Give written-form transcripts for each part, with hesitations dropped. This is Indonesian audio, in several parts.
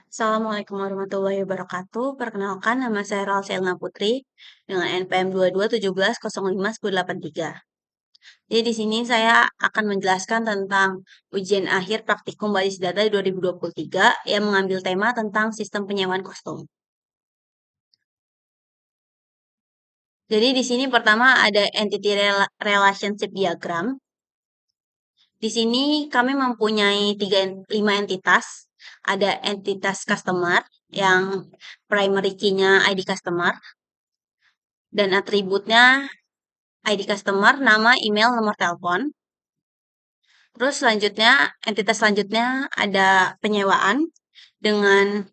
Assalamualaikum warahmatullahi wabarakatuh. Perkenalkan, nama saya Ralselna Putri dengan NPM 2217051083. Jadi di sini saya akan menjelaskan tentang ujian akhir praktikum Basis Data 2023 yang mengambil tema tentang sistem penyewaan kostum. Jadi di sini pertama ada entity relationship diagram. Di sini kami mempunyai 5 entitas. Ada entitas customer yang primary key-nya ID customer dan atributnya ID customer, nama, email, nomor telepon. Terus selanjutnya, entitas selanjutnya ada penyewaan dengan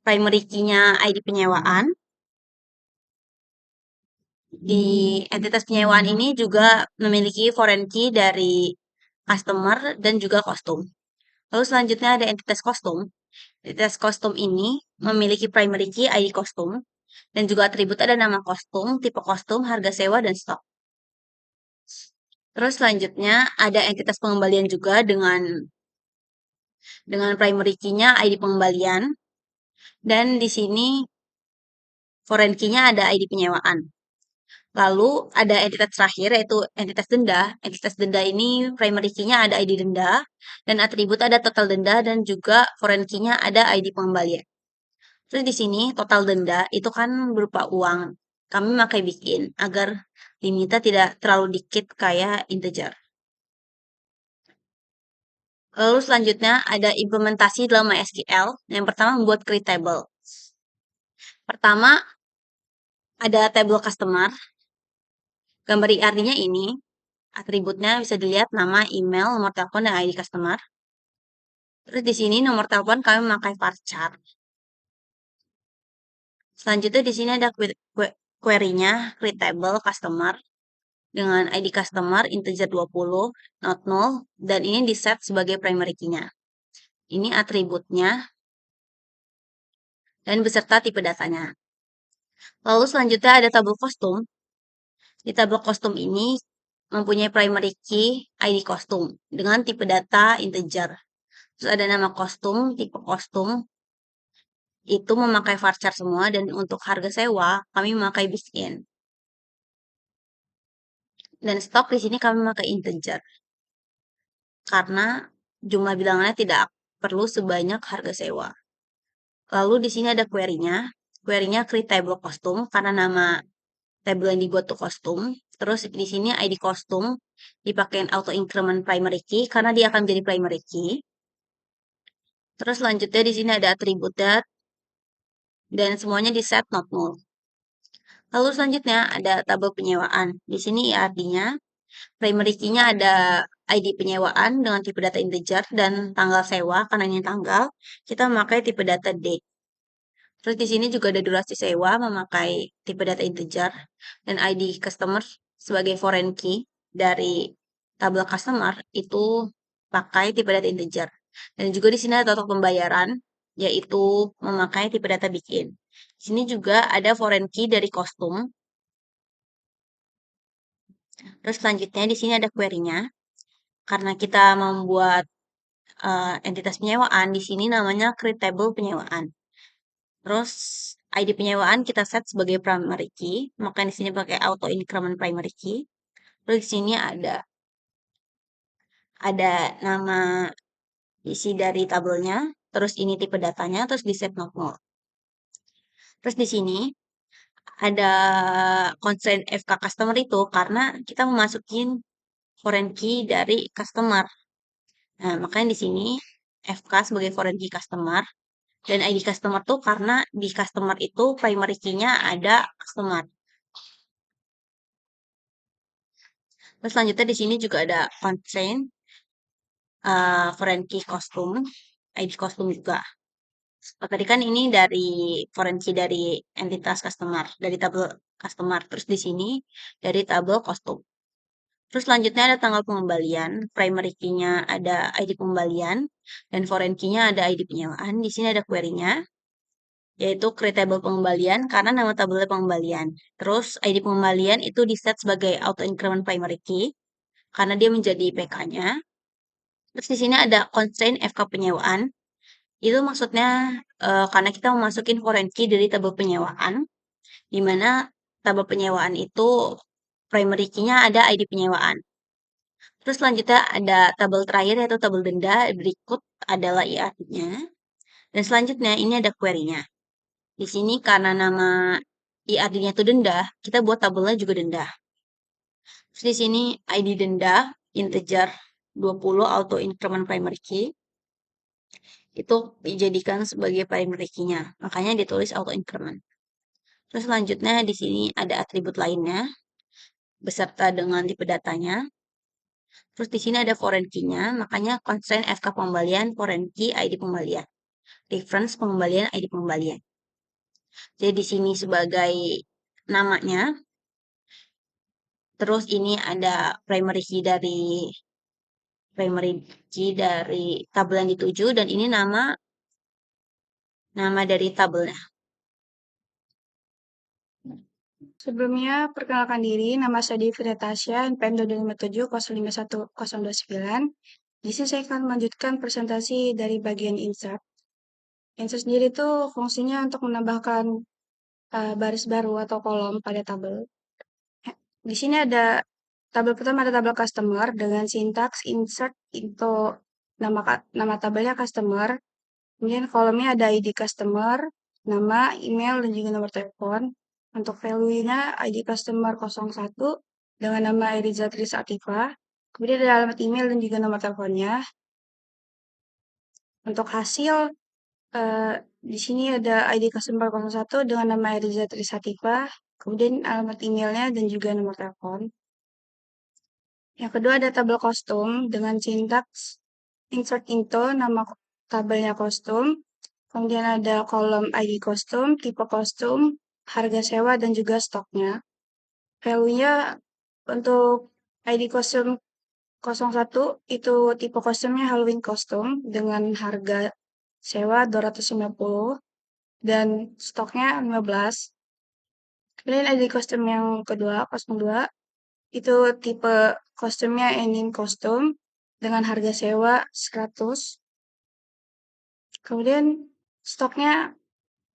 primary key-nya ID penyewaan. Di entitas penyewaan ini juga memiliki foreign key dari customer dan juga kostum. Lalu selanjutnya ada entitas kostum. Entitas kostum ini memiliki primary key ID kostum dan juga atribut ada nama kostum, tipe kostum, harga sewa, dan stok. Terus selanjutnya ada entitas pengembalian juga dengan primary key-nya ID pengembalian dan di sini foreign key-nya ada ID penyewaan. Lalu ada entitas terakhir yaitu entitas denda. Entitas denda ini primary key-nya ada ID denda dan atribut ada total denda dan juga foreign key-nya ada ID pengembalian. Terus di sini total denda itu kan berupa uang. Kami pakai bikin agar limitnya tidak terlalu dikit kayak integer. Lalu selanjutnya ada implementasi dalam MySQL. Yang pertama membuat create table. Pertama ada table customer. Gambar IRD-nya ini, atributnya bisa dilihat nama, email, nomor telepon, dan ID customer. Terus di sini nomor telepon kami memakai varchar. Selanjutnya di sini ada query-nya create table customer dengan ID customer integer 20, not null, dan ini di set sebagai primary key-nya. Ini atributnya dan beserta tipe datanya. Lalu selanjutnya ada tabel kostum. Di tabel kostum ini mempunyai primary key ID kostum dengan tipe data integer. Terus ada nama kostum, tipe kostum, itu memakai varchar semua dan untuk harga sewa kami memakai built-in. Dan stok di sini kami memakai integer. Karena jumlah bilangannya tidak perlu sebanyak harga sewa. Lalu di sini ada query-nya. Query-nya create table kostum karena nama table yang dibuat tuh kostum. Terus di sini ID kostum dipakai auto increment primary key karena dia akan menjadi primary key. Terus selanjutnya di sini ada atribut that dan semuanya di set not null. Lalu selanjutnya ada tabel penyewaan. Di sini IRD-nya, primary key-nya ada ID penyewaan dengan tipe data integer dan tanggal sewa karena ini tanggal, kita memakai tipe data date. Terus di sini juga ada durasi sewa memakai tipe data integer dan ID customer sebagai foreign key dari tabel customer itu pakai tipe data integer. Dan juga di sini ada total pembayaran yaitu memakai tipe data bikin. Di sini juga ada foreign key dari kostum. Terus selanjutnya di sini ada query-nya. Karena kita membuat entitas penyewaan, di sini namanya create table penyewaan. Terus ID penyewaan kita set sebagai primary key, maka di sini pakai auto increment primary key. Terus di sini ada nama isi dari tabelnya, terus ini tipe datanya, terus di set not null. Terus di sini ada constraint FK customer itu karena kita memasukin foreign key dari customer. Nah, makanya di sini FK sebagai foreign key customer dan ID customer tuh karena di customer itu primary key-nya ada customer. Terus selanjutnya di sini juga ada constraint foreign key kostum, ID kostum juga. Tadi kan ini dari foreign key dari entitas customer, dari tabel customer. Terus di sini dari tabel kostum. Terus selanjutnya ada tanggal pengembalian, primary key-nya ada ID pengembalian, dan foreign key-nya ada ID penyewaan. Di sini ada query-nya, yaitu create table pengembalian karena nama tabelnya pengembalian. Terus ID pengembalian itu di set sebagai auto increment primary key karena dia menjadi PK-nya. Terus di sini ada constraint FK penyewaan. Itu maksudnya karena kita mau masukin foreign key dari tabel penyewaan, di mana tabel penyewaan itu primary key-nya ada ID penyewaan. Terus selanjutnya ada tabel terakhir yaitu tabel denda, berikut adalah IAD-nya. Dan selanjutnya ini ada query-nya. Di sini karena nama IAD-nya itu denda, kita buat tabelnya juga denda. Terus di sini ID denda integer 20 auto increment primary key itu dijadikan sebagai primary key-nya. Makanya ditulis auto increment. Terus selanjutnya di sini ada atribut lainnya beserta dengan tipe datanya. Terus di sini ada foreign key-nya, makanya constraint FK pengembalian foreign key ID pengembalian. Reference pengembalian ID pengembalian. Jadi di sini sebagai namanya. Terus ini ada primary key dari tabel yang dituju dan ini nama dari tabelnya. Sebelumnya, perkenalkan diri, nama saya Devi Natasha, NPM 257051029. Di sini saya akan melanjutkan presentasi dari bagian insert. Insert sendiri itu fungsinya untuk menambahkan baris baru atau kolom pada tabel. Di sini ada tabel pertama ada tabel customer dengan sintaks insert into nama tabelnya customer. Kemudian kolomnya ada ID customer, nama, email, dan juga nomor telepon. Untuk value-nya ID customer 01 dengan nama Eriza Trisativa. Kemudian ada alamat email dan juga nomor teleponnya. Untuk hasil, di sini ada ID customer 01 dengan nama Eriza Trisativa. Kemudian alamat emailnya dan juga nomor telepon. Yang kedua ada tabel kostum dengan sintaks insert into nama tabelnya kostum. Kemudian ada kolom ID kostum, tipe kostum, harga sewa, dan juga stoknya. Value-nya untuk ID kostum 01 itu tipe kostumnya Halloween kostum dengan harga sewa 250 dan stoknya 15. Kemudian ID kostum yang kedua, 02, itu tipe kostumnya anime kostum dengan harga sewa 100. Kemudian stoknya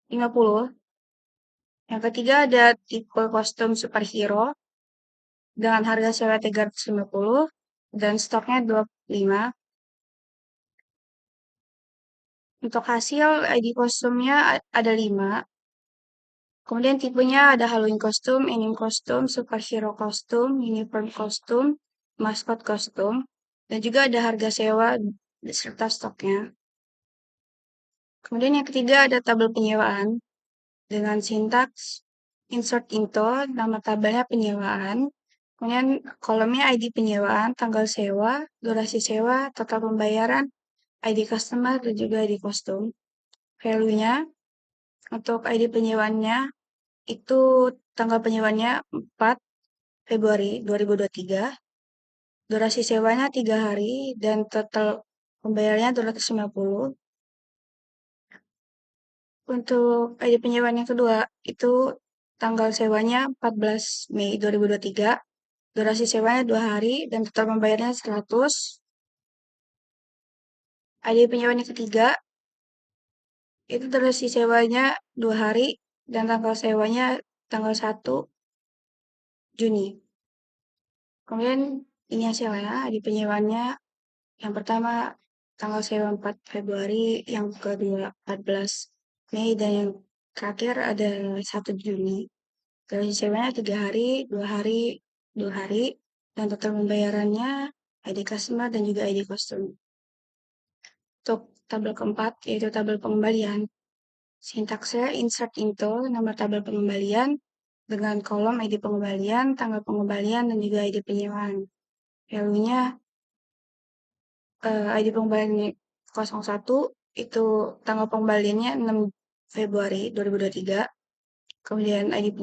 50. Yang ketiga ada tipe kostum superhero dengan harga sewa 350 dan stoknya 25. Untuk hasil ID kostumnya ada 5. Kemudian tipenya ada Halloween kostum, anime kostum, superhero kostum, uniform kostum, maskot kostum, dan juga ada harga sewa serta stoknya. Kemudian yang ketiga ada tabel penyewaan dengan sintaks insert into nama tabelnya penyewaan. Kemudian kolomnya ID penyewaan, tanggal sewa, durasi sewa, total pembayaran, ID customer, dan juga ID kostum. Value-nya untuk ID penyewaannya itu tanggal penyewaannya 4 Februari 2023, durasi sewanya 3 hari, dan total pembayarannya 250. Untuk ID penyewaan yang kedua, itu tanggal sewanya 14 Mei 2023, durasi sewanya 2 hari, dan total pembayarannya 100. ID penyewaan yang ketiga, itu durasi sewanya 2 hari, dan tanggal sewanya tanggal 1 Juni. Kemudian ini hasilnya, ID penyewaannya yang pertama tanggal sewa 4 Februari, yang kedua 14 Mei, dan yang terakhir ada 1 Juni. Durasi sewanya 3 hari, 2 hari, 2 hari, dan total pembayarannya ID customer dan juga ID kostum. Untuk tabel keempat, yaitu tabel pengembalian. Sintaksnya insert into nama tabel pengembalian dengan kolom ID pengembalian, tanggal pengembalian, dan juga ID penyewaan. Value-nya ID pengembalian 01 itu tanggal pengembaliannya 6 Februari 2023. Kemudian ID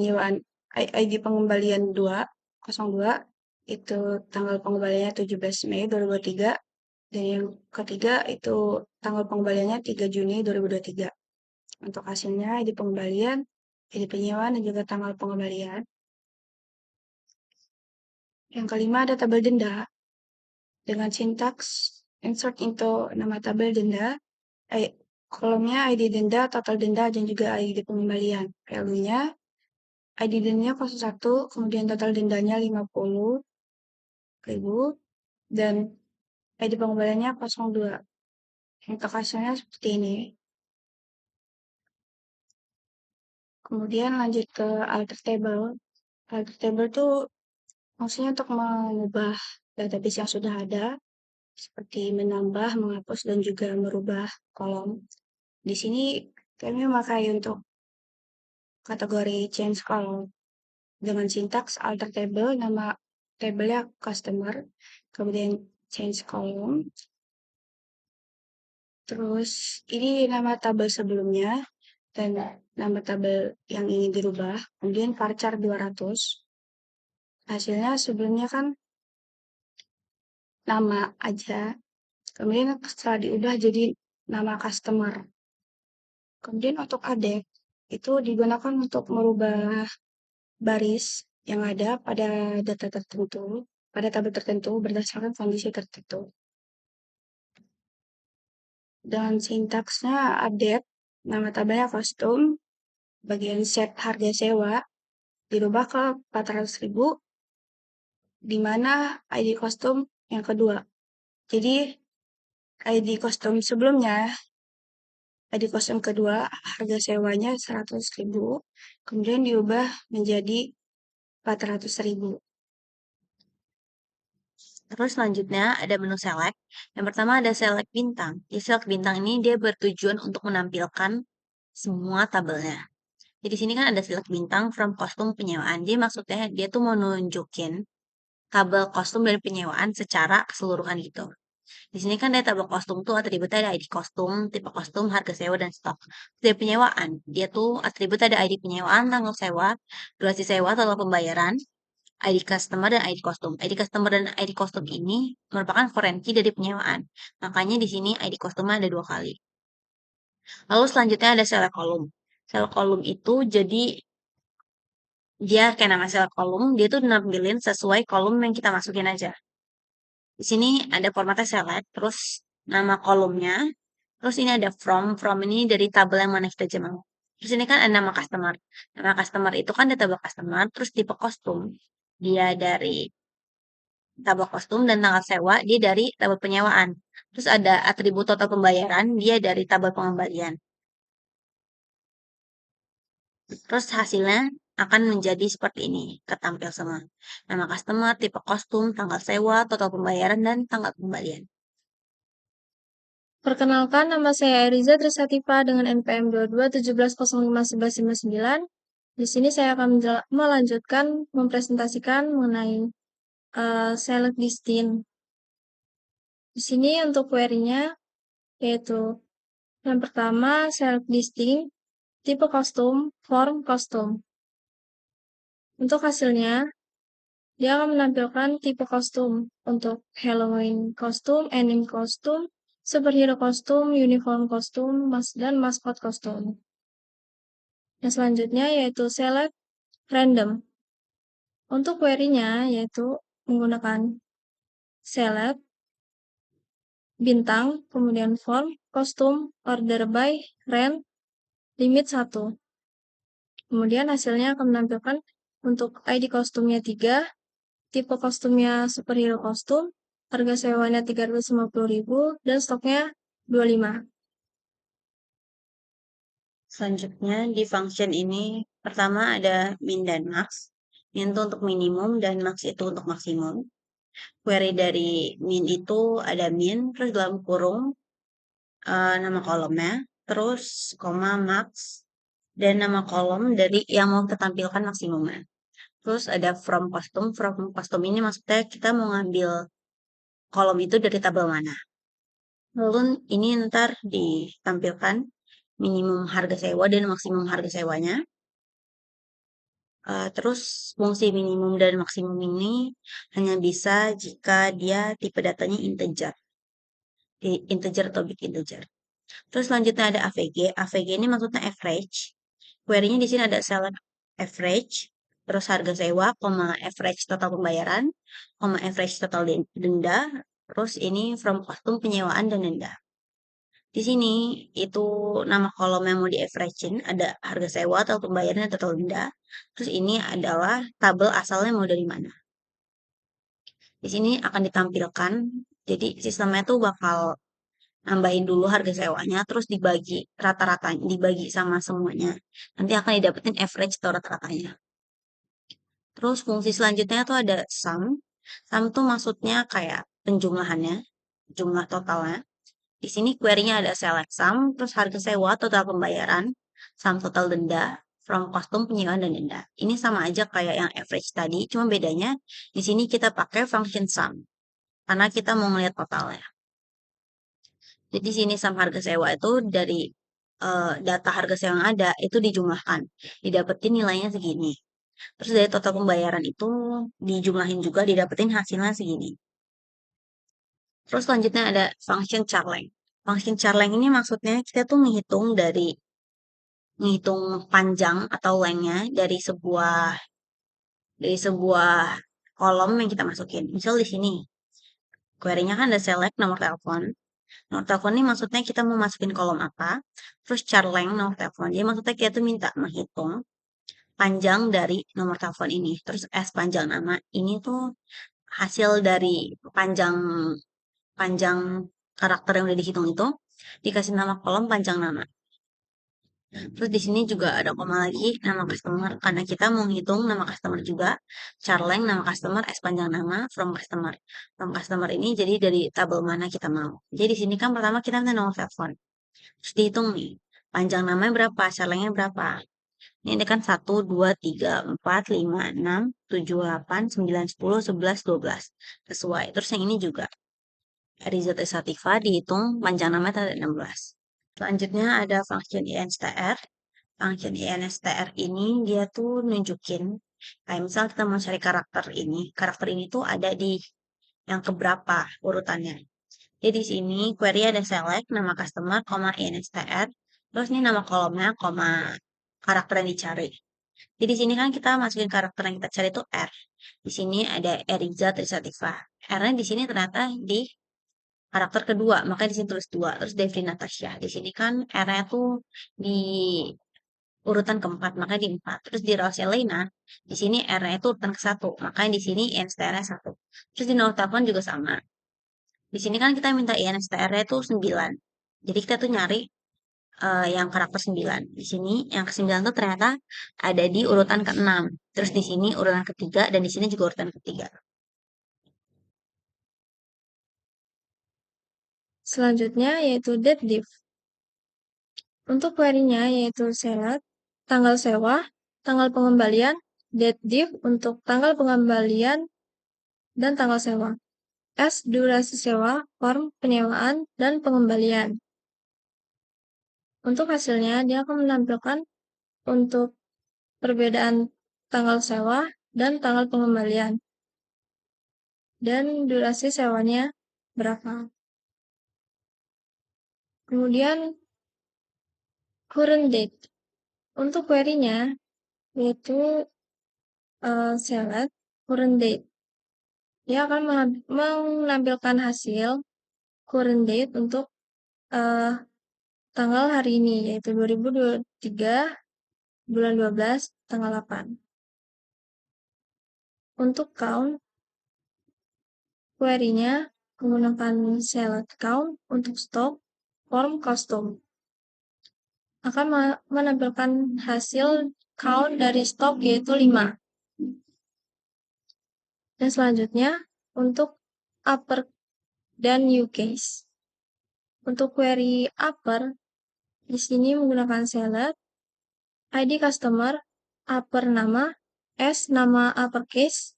pengembalian 02 itu tanggal pengembaliannya 17 Mei 2023. Dan yang ketiga itu tanggal pengembaliannya 3 Juni 2023. Untuk hasilnya ID pengembalian, ID penyewaan, dan juga tanggal pengembalian. Yang kelima ada tabel denda dengan sintaks insert into nama tabel denda, kolomnya ID denda, total denda, dan juga ID pengembalian. Value-nya, ID dendanya 01, kemudian total dendanya 50.000, dan ID pengembaliannya 02. Untuk hasilnya seperti ini. Kemudian lanjut ke alter table. Alter table itu maksudnya untuk mengubah database yang sudah ada, seperti menambah, menghapus, dan juga merubah kolom. Di sini kami memakai untuk kategori change column dengan sintaks alter table, nama tabelnya customer, kemudian change column, terus ini nama tabel sebelumnya, dan nama tabel yang ingin dirubah, kemudian varchar 200. Hasilnya sebelumnya kan nama aja, kemudian setelah diubah jadi nama customer. Kemudian untuk addek, itu digunakan untuk merubah baris yang ada pada data tertentu, pada tabel tertentu berdasarkan kondisi tertentu. Dan sintaksnya update, nama tabelnya kostum, bagian set harga sewa, dirubah ke 400.000, di mana ID kostum yang kedua. Jadi ID kostum sebelumnya, ID kostum kedua, harga sewanya 100.000, kemudian diubah menjadi 400.000. Terus selanjutnya ada menu select. Yang pertama ada select bintang. Di select bintang ini dia bertujuan untuk menampilkan semua tabelnya. Jadi di sini kan ada select bintang from kostum penyewaan. Jadi maksudnya dia tuh mau nunjukin tabel kostum dan penyewaan secara keseluruhan gitu. Di sini kan dari tabel kostum tuh atributnya ada ID kostum, tipe kostum, harga sewa, dan stok. Dari penyewaan, dia tuh atributnya ada ID penyewaan, tanggal sewa, durasi sewa, total pembayaran, ID customer, dan ID kostum. ID customer dan ID kostum ini merupakan foreign key dari penyewaan. Makanya di sini ID kostumnya ada 2 kali. Lalu selanjutnya ada select column. Select column itu jadi dia kayak nama select column, dia tuh nampilin sesuai kolom yang kita masukin aja. Di sini ada formatnya select, terus nama kolomnya, terus ini ada from ini dari tabel yang mana kita aja mau. Terus ini kan ada nama customer. Nama customer itu kan dari tabel customer, terus tipe kostum. Dia dari tabel kostum dan tanggal sewa, dia dari tabel penyewaan. Terus ada atribut total pembayaran, dia dari tabel pengembalian. Terus hasilnya akan menjadi seperti ini, ketampil semua. Nama customer, tipe kostum, tanggal sewa, total pembayaran, dan tanggal pembalian. Perkenalkan, nama saya Eriza Trisatipa dengan NPM 2217051159. Di sini saya akan melanjutkan mempresentasikan mengenai select distinct. Di sini untuk query-nya yaitu yang pertama select distinct, tipe kostum, form kostum. Untuk hasilnya, dia akan menampilkan tipe kostum untuk Halloween kostum, anime kostum, superhero kostum, uniform kostum, dan maskot kostum. Yang selanjutnya yaitu select random. Untuk query-nya yaitu menggunakan select bintang, kemudian form, kostum, order by, rand, limit 1. Kemudian hasilnya akan menampilkan untuk ID kostumnya 3, tipe kostumnya superhero kostum, harga sewanya 350.000, dan stoknya 25. Selanjutnya di function ini pertama ada min dan max. Min itu untuk minimum dan max itu untuk maksimum. Query dari min itu ada min, terus dalam kurung nama kolomnya, terus koma max, dan nama kolom dari yang mau kita tampilkan maksimumnya. Terus ada from custom ini maksudnya kita mau ngambil kolom itu dari tabel mana. Lalu ini ntar ditampilkan minimum harga sewa dan maksimum harga sewanya. Terus fungsi minimum dan maksimum ini hanya bisa jika dia tipe datanya integer. Integer atau big integer. Terus selanjutnya ada AVG. AVG ini maksudnya average. Query-nya di sini ada select average, terus harga sewa, average total pembayaran, average total denda, Terus ini from kostum penyewaan dan denda. Di sini itu nama kolom yang mau di-average-in ada harga sewa atau pembayaran atau total denda. Terus ini adalah tabel asalnya mau dari mana. Di sini akan ditampilkan, jadi sistemnya tuh bakal nambahin dulu harga sewanya, terus dibagi rata-rata, dibagi sama semuanya. Nanti akan didapetin average atau rata-ratanya. Terus fungsi selanjutnya tuh ada sum. Sum tuh maksudnya kayak penjumlahannya, jumlah totalnya. Di sini query-nya ada select sum, terus harga sewa, total pembayaran, sum total denda, from kostum penyewaan dan denda. Ini sama aja kayak yang average tadi, cuma bedanya di sini kita pakai function sum karena kita mau ngeliat totalnya. Jadi di sini sum harga sewa itu dari data harga sewa yang ada itu dijumlahkan, didapetin nilainya segini. Terus dari total pembayaran itu dijumlahin juga, didapetin hasilnya segini. Terus selanjutnya ada function char length. Function char length ini maksudnya kita tuh menghitung panjang atau lengthnya dari sebuah kolom yang kita masukin. Misal di sini, query-nya kan ada select nomor telepon. Nomor telepon ini maksudnya kita mau masukin kolom apa. Terus char length nomor telepon. Jadi maksudnya kita tuh minta menghitung panjang dari nomor telepon ini. Terus S panjang nama. Ini tuh hasil dari panjang panjang karakter yang udah dihitung itu dikasih nama kolom panjang nama. Terus di sini juga ada koma lagi nama customer karena kita mau ngitung nama customer juga. Char length nama customer, S panjang nama, from customer. From customer ini jadi dari tabel mana kita mau. Jadi di sini kan pertama kita minta nomor telepon. Terus dihitung nih, panjang namanya berapa, char length-nya berapa. Ini kan 1, 2, 3, 4, 5, 6, 7, 8, 9, 10, 11, 12. Sesuai. Terus yang ini juga. Result Sativa dihitung panjang namanya ada 16. Selanjutnya ada function instr. Function instr ini dia tuh nunjukin, kayak misal kita mau cari karakter ini tuh ada di yang keberapa urutannya. Jadi di sini query ada select nama customer, instr, terus ini nama kolomnya, karakter yang dicari. Jadi di sini kan kita masukin karakter yang kita cari itu R. Di sini ada Eriza Trisativa. R-nya di sini ternyata di karakter kedua, makanya di sini tulis 2. Terus Devri Natasha. Di sini kan R-nya tuh di urutan keempat, makanya di 4. Terus di Rose Elena, di sini R-nya itu urutan ke-1, makanya di sini INSTR-nya 1. Terus di nomor telepon juga sama. Di sini kan kita minta INSTR-nya itu 9. Jadi kita tuh nyari yang karakter 9. Di sini yang ke-9 tuh ternyata ada di urutan ke-6. Terus di sini urutan ketiga dan di sini juga urutan ketiga. Selanjutnya yaitu date diff. Untuk query-nya yaitu select tanggal sewa, tanggal pengembalian, date diff untuk tanggal pengembalian dan tanggal sewa. S durasi sewa, form penyewaan dan pengembalian. Untuk hasilnya dia akan menampilkan untuk perbedaan tanggal sewa dan tanggal pengembalian dan durasi sewanya berapa. Kemudian current date. Untuk query-nya yaitu select current date. Dia akan menampilkan hasil current date untuk tanggal hari ini, yaitu 2023 bulan 12 tanggal 8. Untuk count, query-nya menggunakan select count untuk stok form custom. Akan menampilkan hasil count dari stok yaitu 5. Dan selanjutnya untuk upper dan new case. Untuk query upper, di sini menggunakan select ID customer, upper nama, S nama uppercase,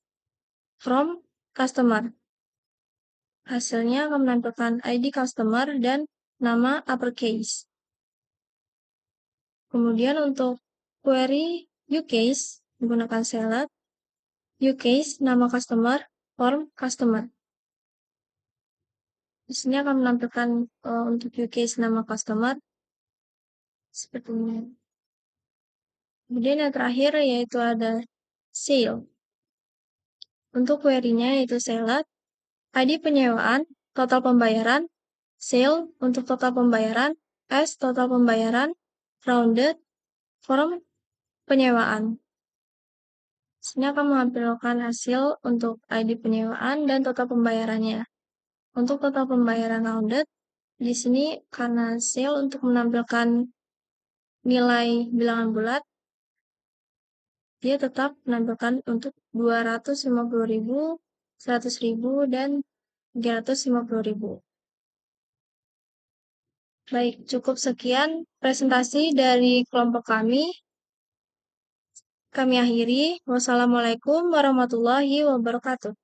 from customer. Hasilnya akan menampilkan ID customer dan nama uppercase. Kemudian untuk query use case, menggunakan select use case nama customer, form customer. Di sini akan menampilkan untuk use case nama customer seperti ini. Kemudian yang terakhir yaitu ada sale. Untuk query-nya yaitu select ID penyewaan, total pembayaran, sale untuk total pembayaran, S total pembayaran, rounded, form penyewaan. Sini akan menampilkan hasil untuk ID penyewaan dan total pembayarannya. Untuk total pembayaran rounded, di sini karena sale untuk menampilkan nilai bilangan bulat, dia tetap menampilkan untuk 250.000, 100.000, dan 350.000. Baik, cukup sekian presentasi dari kelompok kami. Kami akhiri. Wassalamualaikum warahmatullahi wabarakatuh.